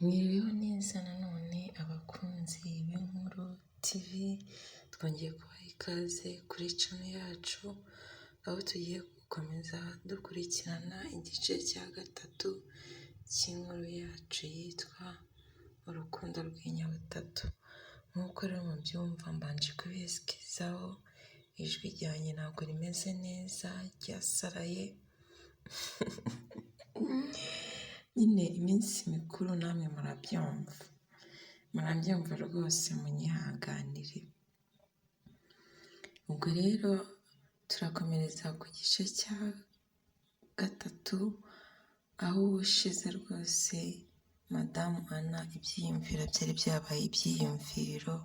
Mwiriweho neza nanone abakunzi b'inkuru TV, twongeye kubaha ikaze kuri channel yacu, aho tugiye gukomeza dukurikirana igice cya gatatu cy'inkuru yacu yitwa Urukundo rw'inyabutatu. Nk'uko rero mubyumva mbanje kubisikizaho, ijwi ryanjye ntabwo rimeze neza, ryasaraye. Nyine iminsi mikuru namwe murabyumva rwose, munyihanganire. Ubwo rero turakomereza ku gice cya gatatu, aho ubushize rwose Madamu Anna ibyiyumviro byari byabaye ibyiyumviro,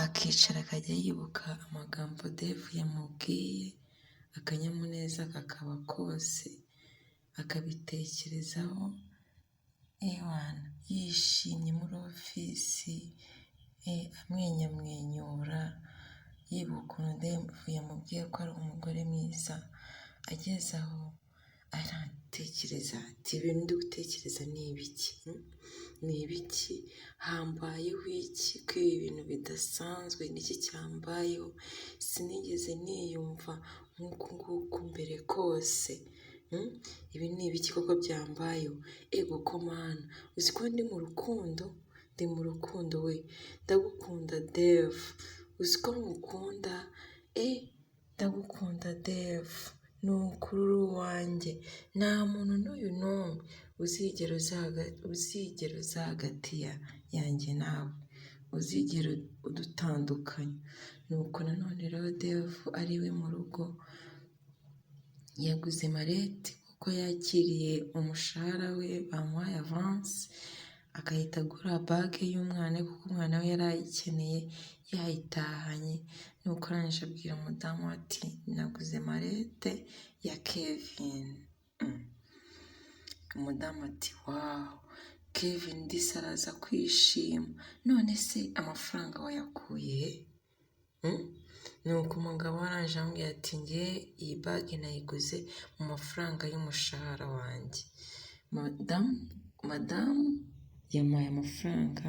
akicara akajya yibuka amagambo Dave yamubwiye, akanyamuneza kakaba kose, akabitekerezaho yishimye muri ofisi, amwenyura yibuka ukuntu Dave yamubwiye ko ari umugore mwiza. Ageze aho aratekereza ati ibintu ndi gutekereza ni ibiki? Ni ibiki? Hambayeho iki ko ibi bintu bidasanzwe? Niki cyambayeho? Sinigeze niyumva nk'uku nguku mbere kose. Ibi ni ibiki koko byambayeho? Ego ko mana, uzi ko ndi mu rukundo? Ndi mu rukundo we, ndagukunda Dave, uzi ko nkukunda? Ndagukunda Dave, ni ukuri uri uwanjye, nta muntu n'uyu n'umwe uzigera uza hagati yanjye nawe, uzigera udutandukanya. Nuko nanone rero Dave ari we mu rugo, yaguze marete kuko yakiriye umushahara we bamuhaye avansi, agahita agura bage y'umwana kuko umwana we yari ayikeneye, yayitahanye. Nuko arangije abwira umudamu ati naguze marete ya Kevin. Umudamu ati wawu, Kevin disi araza kwishima. None se amafaranga wayakuye he? Nuko umugabo arangije amubwira ati nge iyi bage nayiguze mu mafaranga y'umushahara wanjye. Madamu yampaye amafaranga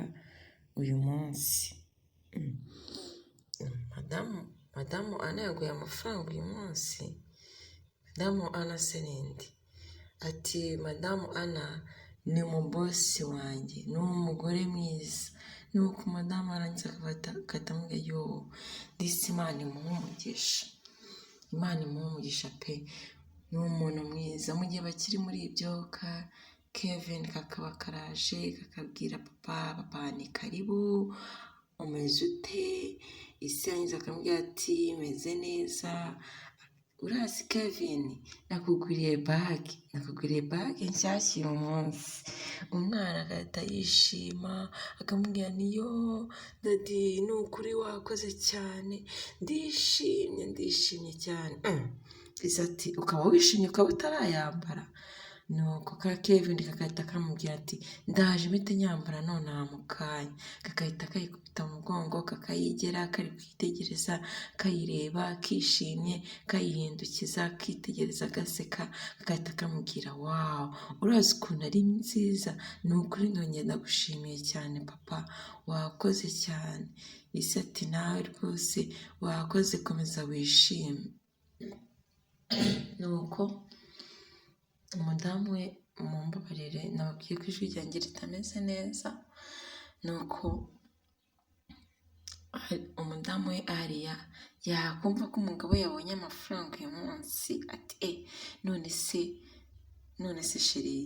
uyu munsi. Madamu Anna yaguye amafaranga uyu munsi? Madamu Anna se ninde? Ati Madamu Anna ni umubosi wanjye, ni umugore mwiza. Nuko madamu arangiza akata amubwira yo disi Imana imuhe umugisha, Imana imuhe umugisha pe, ni umuntu mwiza. Mu gihe bakiri muri ibyo Kevin kakaba karaje kakabwira papa ni karibu, umeze ute? Isi yangiza akamubwira ati meze neza. Urazi Kevin, nakuguriye bage nshyashya uyu munsi. Umwana agahita yishima, akamubwira ni yo dadi, ni ukuri wakoze cyane, ndishimye cyane. Isi ati ukaba wishimye ukaba utarayambara? Nuko ka Kevin kakahita kamubwira ati ndaje mpite nyambara nonaha mu kanya. Kakahita kayikubita mu mugongo, kakayigera, kari kwitegereza, kayireba, kishimye, kayihindukiza, kitegereza, gaseka. Kakahita kamubwira wawu, urazi ukuntu ari nziza? Ni ukuri ndongera ndagushimiye cyane papa, wakoze cyane. Isi ati nawe rwose wakoze, komeza wishime. Nuko umudamu we, mumbabarire nababwiye ko ijwi ryanjye ritameze neza. Nuko umudamu we Ariya yakumva ko umugabo yabonye amafaranga uyu munsi, ati none se sheri,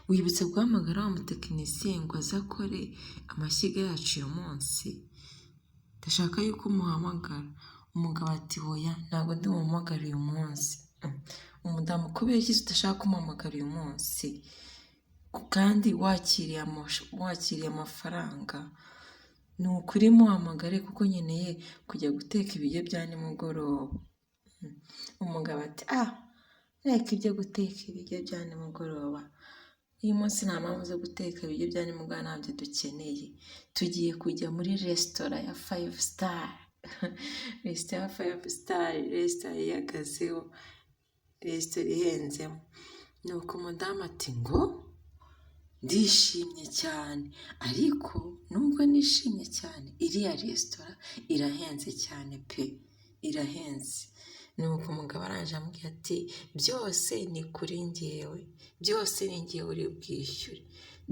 wibutse guhamagara wa mutekinisiye ngo aze akore amashyiga yacu uyu munsi? Ndashaka yuko umuhamagara. Umugabo ati oya, ntabwo ndi bumuhamagare uyu munsi. Umudamu, kubera iki udashaka kumuhamagara uyu munsi kandi wakiriye amafaranga? Ni ukuri muhamagare kuko nkeneye kujya guteka ibiryo bya nimugoroba. Umugabo ati reka ibyo guteka ibiryo bya nimugoroba, uyu munsi nta mpamvu zo guteka ibiryo bya nimugoroba, ntabyo dukeneye. Tugiye kujya muri resitora ya 5 star. Resitora ya 5 star, resitora yihagazeho, resitora ihenzemo. Nuko umudamu ati ngo ndishimye cyane, ariko nubwo nishimye cyane iriya resitora irahenze cyane pe, irahenze. Nuko umugabo aranje ambwira ati byose ni kuri njyewe, byose ni njyewe uri bwishyure,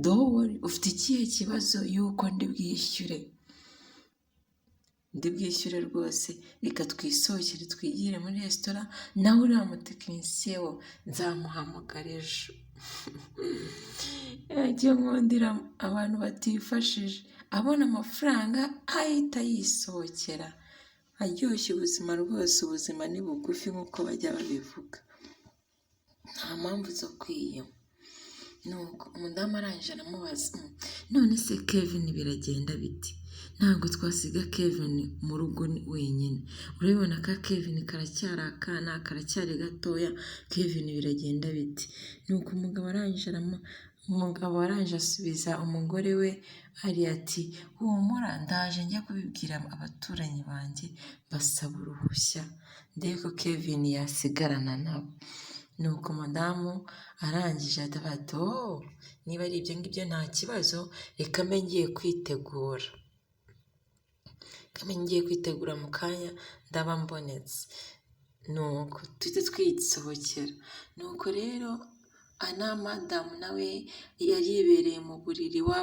dore ufite ikihe kibazo yuko ndi bwishyure? Ndi bwishyure rwose, reka twisohokere twigire muri resitora, nawe uriya mutekinisiye wo nzamuhamagara ejo. Yagiye nkundira abantu batifashije, abona amafaranga ahita yisohokera, aryoshya ubuzima rwose. Ubuzima ni bugufi nk'uko bajya babivuga, nta mpamvu zo kwiyema. Nuko umudamu arangije aramubaza, none se Kevin biragenda biti? Ntabwo twasiga Kevin mu rugo wenyine, urabibona ko Kevin karacyari akana, karacyari gatoya, Kevin biragenda biti? Nuko umugabo arangije asubiza umugore we ari ati, humura ndaje njya kubibwira abaturanyi banjye basaba uruhushya ndebe ko Kevin yasigarana nabo. Nuko madamu arangije adavuga ati, niba ari ibyo ngibyo nta kibazo, reka mbe ngiye kwitegura. Ngiye kwitegura mu kanya ndaba mbonetse. Nuko tujye twisohokera. Nuko rero ana madamu nawe yari yibereye mu buriri, wa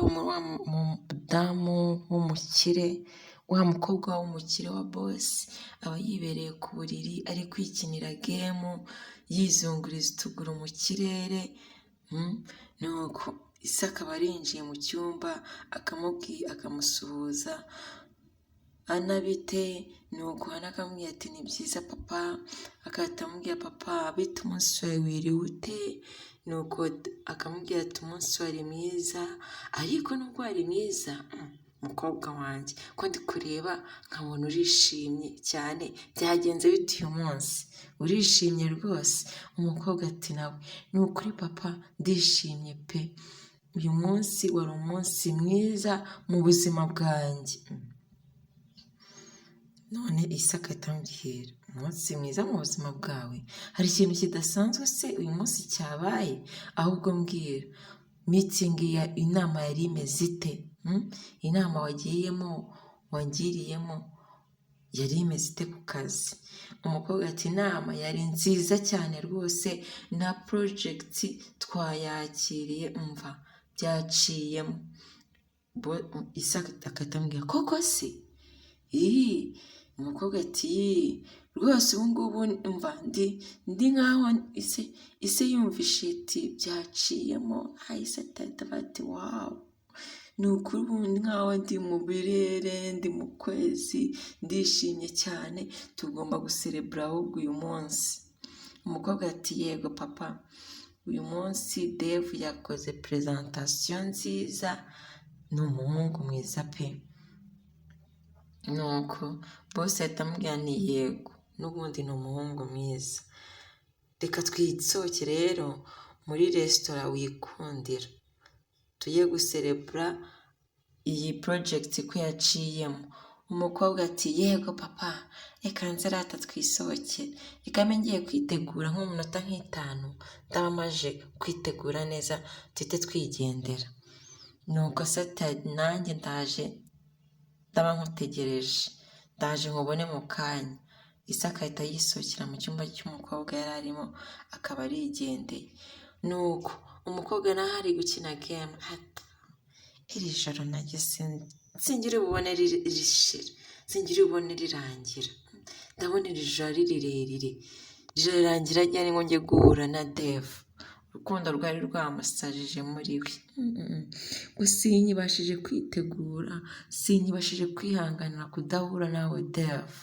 mudamu w'umukire, wa mukobwa w'umukire wa bosi aba yibereye ku buriri ari kwikinira gemu, yizunguriza utuguru mu kirere. Nuko ise akaba arinjiye mu cyumba akamusuhuza, ana bite? Nuko ana akamubwira ati ni byiza papa, agahita amubwira papa bite umunsi wawe wiriwe ute? Nuko akamubwira ati umunsi wari mwiza, ariko nubwo wari mwiza mukobwa wanjye ko ndi kureba nkabona urishimye cyane, byagenze bite uyu munsi? Urishimye rwose? Umukobwa ati nawe ni ukuri papa ndishimye pe, uyu munsi wari umunsi mwiza mu buzima bwanjye. None ise agahita amubwira, umunsi mwiza mu buzima bwawe? Hari ikintu kidasanzwe se uyu munsi cyabaye? Ahubwo mbwira, mitingi inama yari imeze ite? Inama wangiriyemo yari imeze ite ku kazi? Umukobwa ati inama yari nziza cyane rwose, na porojegiti twayakiriye, umva byaciyemo. Ise agahita amubwira, koko se? Umukobwa ati rwose ubu ngubu umva ndi nkaho ise yumvishe iti byaciyemo, ahise atahita ati wawu, ni ukuri ubu nkaho ndi mu birere, ndi mu kwezi, ndishimye cyane, tugomba guserebura ahubwo uyu munsi. Umukobwa ati yego papa, uyu munsi Dave yakoze prezantasiyo nziza, ni umuhungu mwiza pe. Nuko bose ahita amubwira ni yego, n'ubundi ni umuhungu mwiza, reka twisohoke rero muri resitora wikundira, tujye guserebura iyi porojegiti ko yaciyemo. Umukobwa ati yego papa, reka nze rata twisohokere, reka mbe ngiye kwitegura nk'umunota nk'itanu, ndaba maje kwitegura neza tuhite twigendera. Nuko satani nanjye ndaje, ndaba nkutegereje, ndaje nkubone mu kanya. Ise agahita yisohokera mu cyumba cy'umukobwa yari arimo, akaba arigendeye. Nuko umukobwa naho ari gukina gemu, iri joro naryo singira ububone rishira, singira ububone rirangira, ndabona iri joro ari rirerire, rirarangira ryari ngo njye guhura na Dave? Urukundo rwari rwamusajije muri we. Gusa sinkibashije kwitegura, sinkibashije kwihanganira kudahura nawe Dave.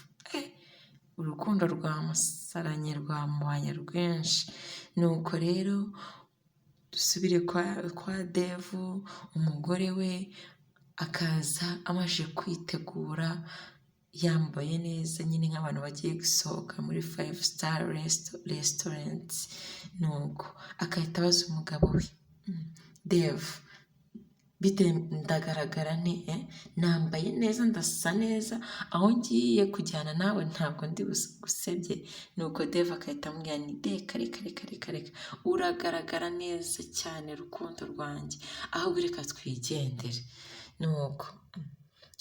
Urukundo rwamusaranye, rwamubanye rwinshi. Nuko rero dusubire kwa Dave, umugore we akaza amaze kwitegura, yambaye neza nyine nk'abantu bagiye gusohoka muri 5-star restaurant. Nuko agahita abaza umugabo we, Dave bite ndagaragara nte nambaye neza ndasa neza aho ngiye kujyana nawe ntabwo ndi gusebye. Nuko Dave agahita amubwira ni reka reka uragaragara neza cyane rukundo rwanjye, ahubwo reka twigendere. Nuko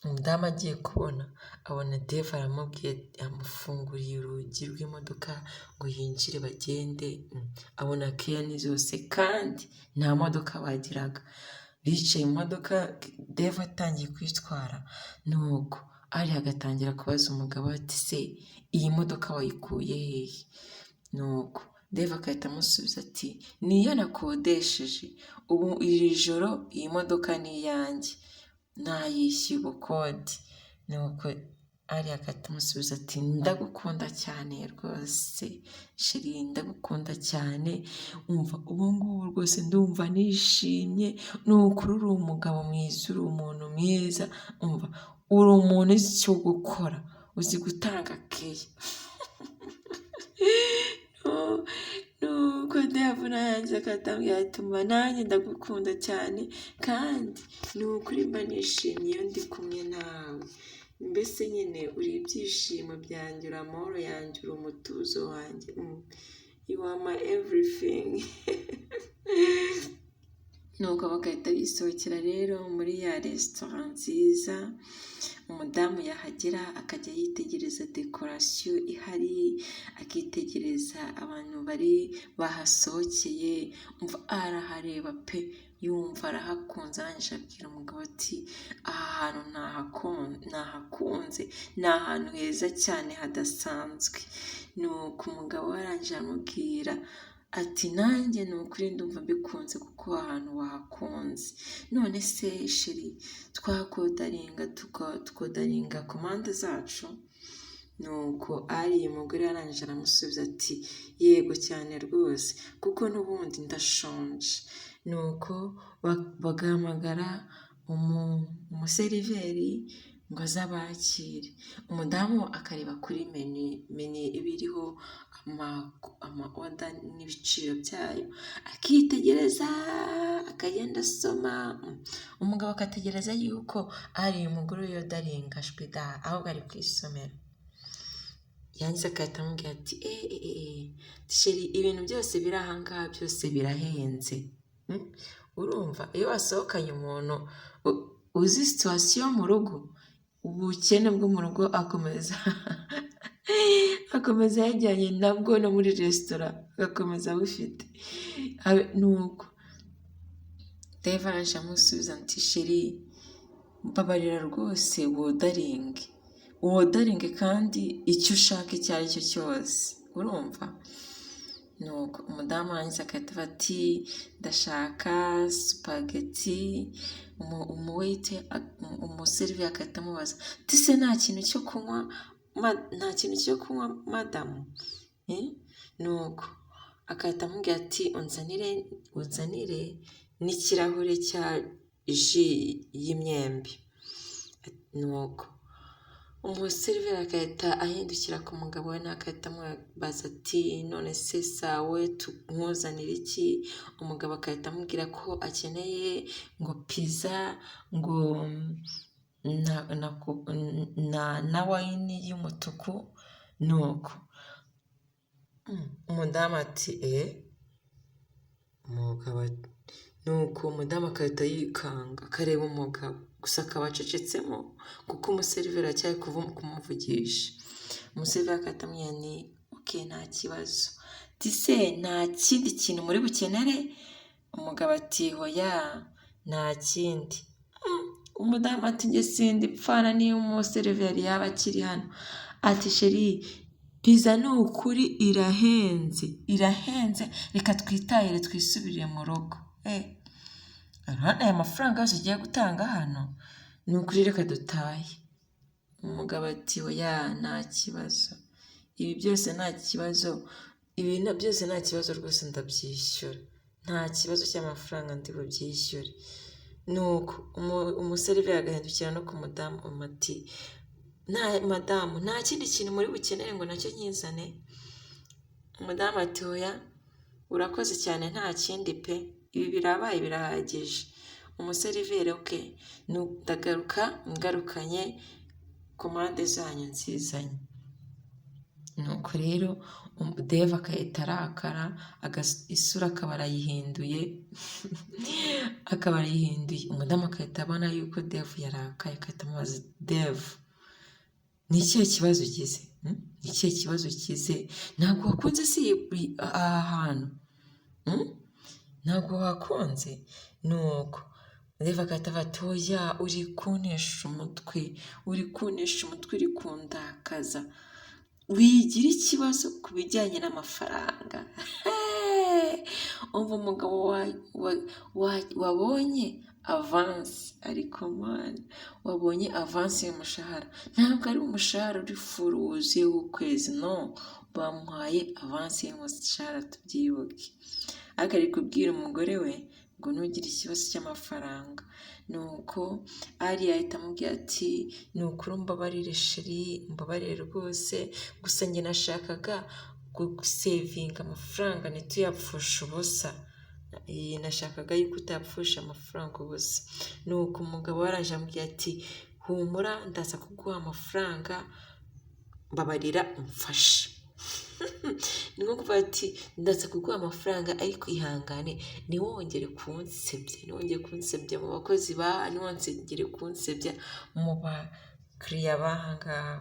umudamu agiye kubona abona Dave aramubwiye, amufunguriye urugi rw'imodoka ngo yinjire bagende. Abona keya ni zose kandi nta modoka bagiraga. Bicaye mu modoka Dave atangiye kwitwara, nuko ari agatangira kubaza umugabo ati se iyi modoka wayikuye hehe? Nuko Dave agahita amusubiza ati niyo nakodesheje, ubu iri joro iyi modoka ni iyanjye nayishyuye ubukode. Nuko ari agahita amusubiza ati ndagukunda cyane rwose sheri, ndagukunda cyane, umva ubu ngubu rwose ndumva nishimye, ni ukuri uri umugabo mwiza, uri umuntu mwiza, umva uri umuntu uzi icyo gukora, uzi gutanga keya. Nuko Dave nanjye akatambwira ati mba nanjye ndagukunda cyane kandi ni ukuri mba nishimye iyo ndi kumwe nawe, mbese nyine uri ibyishimo byanjye, uri amahoro yanjye, uri umutuzo wanjye, you are my everything. Nuko bagahita bisohokera rero muri ya resitora nziza. Umudamu yahagera akajya yitegereza dekorasiyo ihari, akitegereza abantu bari bahasohokeye, umva arahareba pe, yumva arahakunze. arangije abwira umugabo ati aha hantu nahakunze, ni ahantu heza cyane hadasanzwe. Nuko umugabo we arangije amubwira ati nanjye ni ukuri ndumva mbikunze kuko ahantu wahakunze, none se sheri twakodaringa komande zacu? Nuko ari umugore yarangije aramusubiza ati yego cyane rwose kuko n'ubundi ndashonje. Nuko bagahamagara umuseriveri ngo aze abakire. Umudamu akareba kuri menu iba iriho amaoda n'ibiciro byayo, akitegereza akagenda asoma. Umugabo akategereza yuko ari umugore yodaringajwe da ahubwo ari kwisomera. Yangize agahita amubwira ati sheri ibintu byose biri ahangaha byose birahenze. Urumva iyo wasohokanye umuntu uzi situwasiyo mu rugo, ubukene bwo mu rugo akomeza yajyanye nabwo no muri resitora agakomeza bufite. Nuko Dave araje amusubiza ati sheri mbabarira rwose wodaringe kandi icyo ushaka icyo ari cyo cyose, urumva. Nuko umudamu wanjye agahita ati ndashaka supageti. Umuseriveri agahita amubaza ati se nta kintu cyo kunywa madamu? Nuko agahita amubwira ati unzanire n'ikirahure cya ji y'imyembe. Nuko umuseriveri agahita ahindukira ku mugabo we agahita amubaza ati none se sawe tumuzanire iki? Umugabo agahita amubwira ko akeneye ngo pizza ngo na wayini y'umutuku. Nuko umudamu ati nuko umudamu agahita yikanga akareba umugabo, gusa akaba acecetsemo kuko umuseriveri acyari kumuvugisha. Umuseriveri agahita amubwira ni okay nta kibazo, se nta kindi kintu muri bukenere? Umugabo ati hoya nta kindi. Umudamu ati njye sindi pfana niyo umuseriveri yaba akiri hano. Ati sheri pizza ni ukuri irahenze, reka twitahire twisubirire mu rugo. Urabona aya mafaranga yose ugiye gutanga hano? Ni ukuri reka dutahe. Umugabo ati oya nta kibazo, ibi byose nta kibazo, byose nta kibazo rwose ndabyishyura, nta kibazo cy'amafaranga ndi bubyishyure. Nuko umuseriveri agahindukira no ku mudamu ati madamu nta kindi kintu muri bukenere ngo nacyo nkizane? Umudamu ati oya urakoze cyane nta kindi pe, ibi birabaye birahagije. umuseriveri oke, ndagaruka ngarukanye komande zanyu nzizanye. Nuko rero Dave agahita arakara, isura akaba arayihinduye umudamu agahita abona yuko Dave yarakaye, agahita amubaza, Dave ni ikihe kibazo ugize? Ni ikihe kibazo ugize? Ntabwo wakunze si aha hantu? Ntabwo wakunze? Nuko Dave agahita avuga, oya uri kuntesha umutwe, uri kundakaza, wigira ikibazo ku bijyanye n'amafaranga. Umva umugabo wabonye avansi, ariko mwana wabonye avansi y'umushahara, ntabwo ari umushahara uri furu wuzuye w'ukwezi, no, bamuhaye avansi y'umushahara, tubyibuke. Ariko ari kubwira umugore we ngo ntugire ikibazo cy'amafaranga. Nuko Ari ahita amubwira ati, ni ukuri umbabarire sheri, umbabarire rwose, gusa njye nashakaga gusevinga amafaranga ntituyapfushe ubusa. Nashakaga yuko utapfusha amafaranga ubusa. Nuko umugabo waraje amubwira ati, humura ndaza kuguha amafaranga, mbabarira umfashe. Ni nko kuvuga ati, ndaza kuguha amafaranga ariko ihangane ntiwongere kunsebya mu bakozi ntiwongere kunsebya mu bakiriya b'aha ngaha.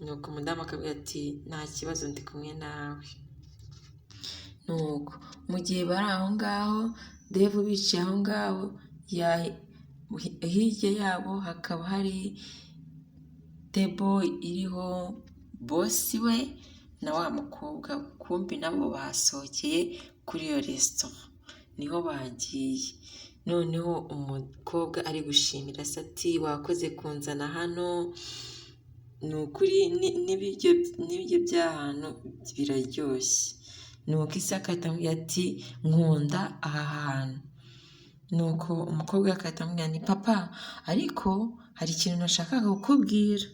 Nuko umudamu akabwira ati, nta kibazo ndi kumwe nawe. Nuko mu gihe bari aho ngaho, Dave bicaye aho ngaho, hirya yabo hakaba hari tebo iriho bosi we na wa mukobwa, kumbi nabo basohokeye kuri iyo resitora, niho bagiye. Noneho umukobwa ari gushimira se ati, wakoze kunzana hano, ni ukuri n'ibiryo by'ahantu biraryoshye. Nuko Isaka ahita amubwira ati, nkunda aha hantu. Nuko umukobwa agahita amubwira ati, papa ariko hari ikintu nashakaga kukubwira.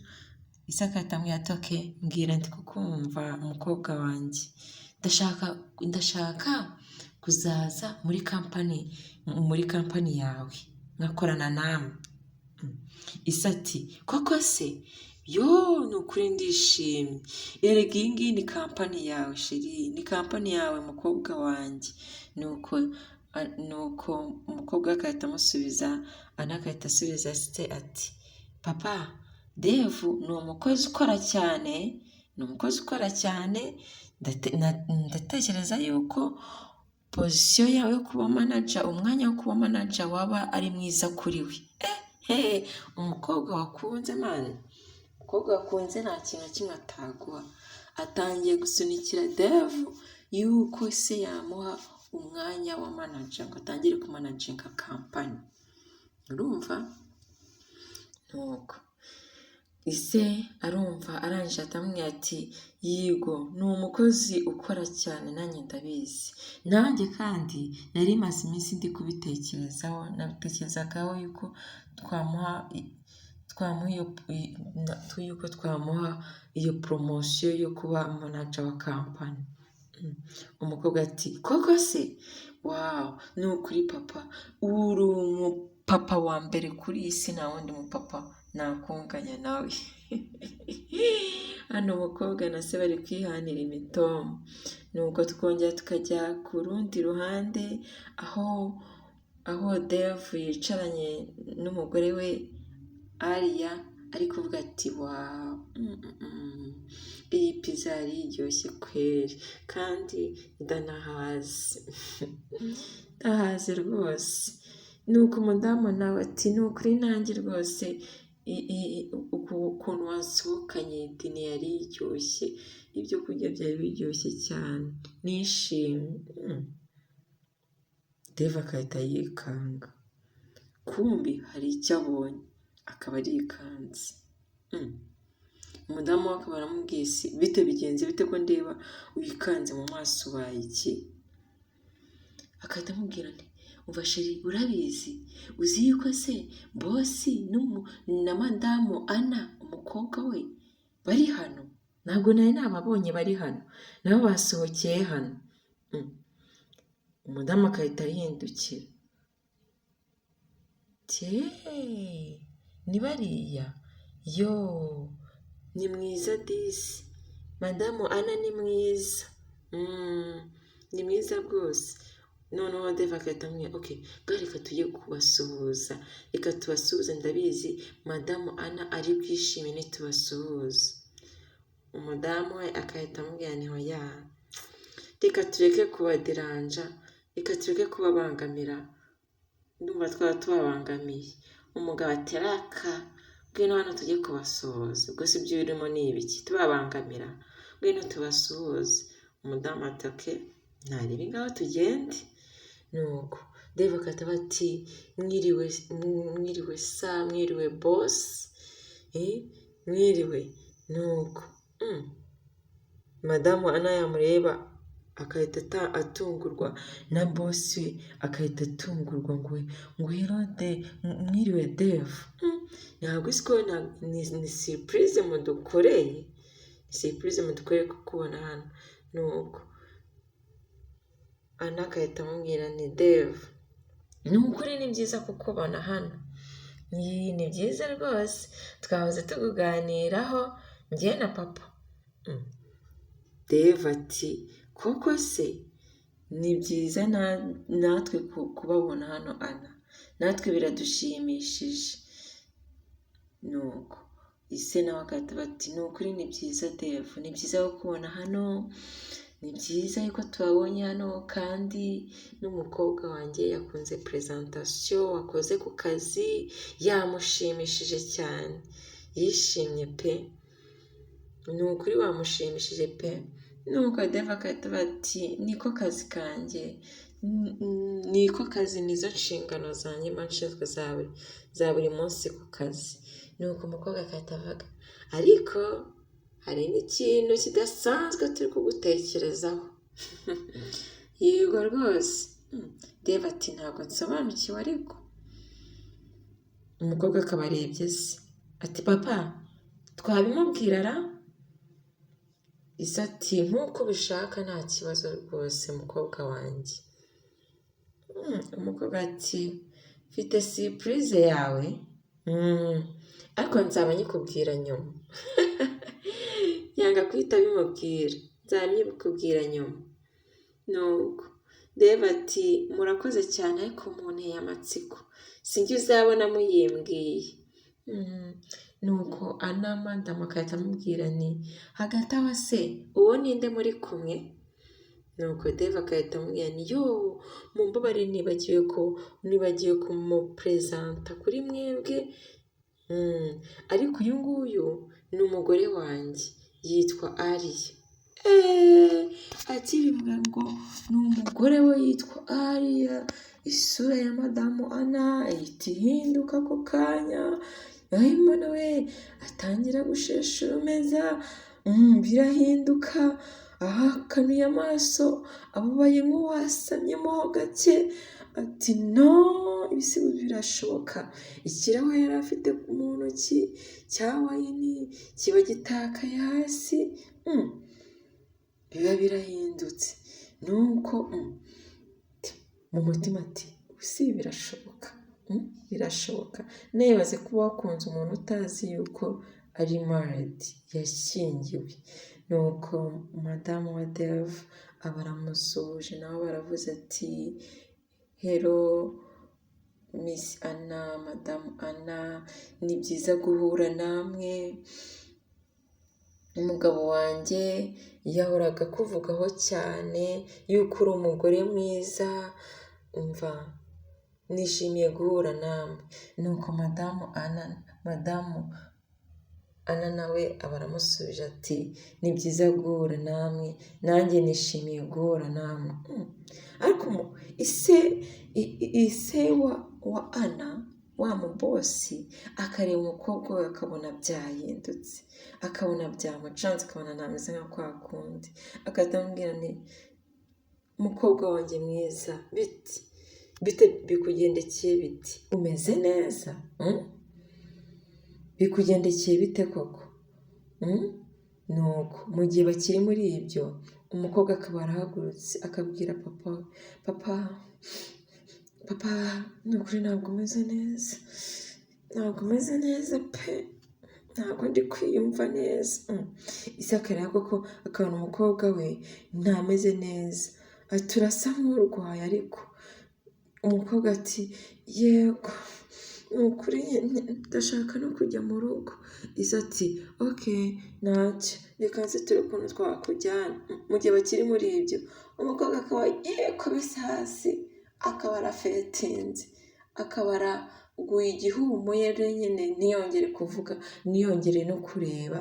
Isaka ahita amubwira ati, oke mbwira ndi kukumva umukobwa wanjye, ndashaka kuzaza muri kampani yawe nkakorana nawe. Isa ati, koko se? Yo, ni ukuri ndishimye, erega iyi ngiyi ni kampani yawe sheri, ni kampani yawe mukobwa wanjye. Nuko umukobwa agahita amusubiza, agahita asubiza se ati, papa Dave ni umukozi ukora cyane, ndatekereza yuko pozisiyo yawe yo kuba manager, umwanya wo kuba manager waba ari mwiza kuri we. Umukobwa wakunze mani, umukobwa wakunze nta kintu na kimwe ataguha. Atangiye gusunikira Dave yuko se yamuha umwanya wa manager, ngo atangire kumanaginga kampani. Urumva? Nuko ise arumva arangije atamubwira ati, yigo ni umukozi ukora cyane, nanjye ndabizi. Nanjye kandi nari maze iminsi ndi kubitekerezaho, nabitekerezagaho yuko twamuha iyo poromosiyo yo kuba manager wa kampani. Umukobwa ati, koko se? Wawu, ni ukuri papa, uri umupapa wa mbere kuri iyi si, nta wundi mupapa nakunganya nawe. Hano umukobwa na se bari kwihanira imitomo. Nuko twongera tukajya ku rundi ruhande, aho Dave yicaranye n'umugore we Ariya, ari kuvuga ati, wawu, iyi pizza yari iryoshye kweri, kandi ndahaze rwose. Nuko umudamu nawe ati, ni ukuri nanjye rwose ukuntu wasohokanye dine yari iryoshye, ibyo kurya byari biryoshye cyane, nishimye. Dave agahita yikanga, kumbi hari icyo abonye, akaba arikanze. Umudamu we akaba aramubwiye, bite bigenze bite ko ndeba wikanze mu maso, ubaye iki? Agahita amubwira ati, umva sheri, urabizi, uzi yuko se bosi na madamu Ana umukobwa we bari hano? Ntabwo nari nababonye bari hano, nabo basohokeye hano. Umudamu agahita yihindukira, ati ni bariya yo ni mwiza disi madamu Ana ni mwiza ni mwiza rwose. Noneho Dave agahita amubwira reka tujye kubasuhuza, reka tubasuhuze, ndabizi madamu Ana ari bwishime nitubasuhuza. Umudamu we agahita amubwira hoya reka tureke kubaderanja, reka tureke kubabangamira, ndumva twaba tubabangamiye. Umugabo ati raka ngwino hano tujye kubasuhuza, ubwo si ibyo urimo ni ibiki tubabangamira, ngwino tubasuhuze. Umudamu ati ntaribi ngaho tugende. Nuko Dave akahita ati mwiriwe sa, mwiriwe bosi, mwiriwe. Nuko madamu Ana yamureba agahita atungurwa, na bosi we agahita atungurwa ngo Herode mwiriwe Dave. Ntabwo uzi ko ni surprise mudukoreye, surprise mudukoreye kukubona hano. Nuko Ana agahita amubwira ni Dave ni ukuri ni byiza kukubona hano, ni byiza rwose, twahoze tukuganiraho njye na papa. Dave ati koko se ni byiza natwe kubabona hano Ana, natwe biradushimishije. Nuko ise nawe agahita ati ni ukuri ni byiza Dave, ni byiza kukubona hano, ni byiza yuko tubabonye hano, kandi n'umukobwa wanjye yakunze presentation wakoze ku kazi, yamushimishije cyane, yishimye pe, ni ukuri wamushimishije pe. Nuko Dave agahita ati niko kazi kanjye, niko kazi, nizo nshingano zanjye nshinzwe za buri munsi ku kazi. Nuko umukobwa agahita avuga ariko hari n'ikintu kidasanzwe turi kugutekerezaho. Yego rwose. Dave ati ntabwo nsobanukiwe ariko. Umukobwa akaba arebye se ati papa twabimubwira ra? Ise ati nk'uko ubishaka nta kibazo rwose mukobwa wanjye. Umukobwa ati mfite surprise yawe, ariko nzaba nyikubwira nyuma. Yanga kwita bimubwira, nzaba nyikubwira nyuma. Nuko Dave ati murakoze cyane ariko munteye amatsiko, sinjye uzabona muyimbwiye. Nuko Ana madamu agahita amubwira ni hagati aho se uwo ninde muri kumwe? Nuko Dave agahita amubwira ni yo mumbabare nibagiwe kumupresenta kuri mwebwe, ariko uyu nguyu ni umugore wanjye yitwa Ariya. Akibivuga ngo ni umugore we yitwa Ariya, isura ya madamu Ana ihita ihinduka ako kanya, mbona we atangira gushesha urumeza, birahinduka, akanuye amaso ababaye nk'uwasamyemo gake, ati no ibisigo birashoboka. Ikirahure yari afite mu ntoki cya wayini kiba gitakaye hasi, biba birahindutse. Nuko mu mutima ati si birashoboka, birashoboka. Nibaze kuba wakunze umuntu utazi yuko ari married, yashyingiwe. Nuko madamu wa Dave aba aramusuhuje, nabo baravuze ati hello Miss Ana, madamu Ana, ni byiza guhura namwe. Umugabo wanjye yahoraga kuvugaho cyane yuko uri umugore mwiza, umva nishimiye guhura namwe. Nuko madamu Ana nawe aba aramusubije ati ni byiza guhura namwe, nanjye nishimiye guhura namwe. Ariko ise wa Ana, wa mubosi, akareba umukobwa we akabona byahindutse, akabona byamucanze, akabona ntameze nka kwa kundi, agahita amubwira ni umukobwa wanjye mwiza, bite bikugendekeye biti, umeze neza? Bikugendekeye bite koko? Nuko mu gihe bakiri muri ibyo, umukobwa akaba arahagurutse akabwira papa papa ni ukuri ntabwo umeze neza, ntabwo umeze neza pe, ntabwo ndi kwiyumva neza. Isaka rero koko akabona umukobwa we ntameze neza, ati urasa nk'urwaye, ariko umukobwa ati yego ni ukuri ndashaka no kujya mu rugo. Isa ati okay ntacyo, reka nzi turi ukuntu twakujyana. Mu gihe bakiri muri ibyo, umukobwa akaba yikubise hasi, akaba arafetinze, akaba araguye igihumure nyine, ntiyongere kuvuga, ntiyongere no kureba.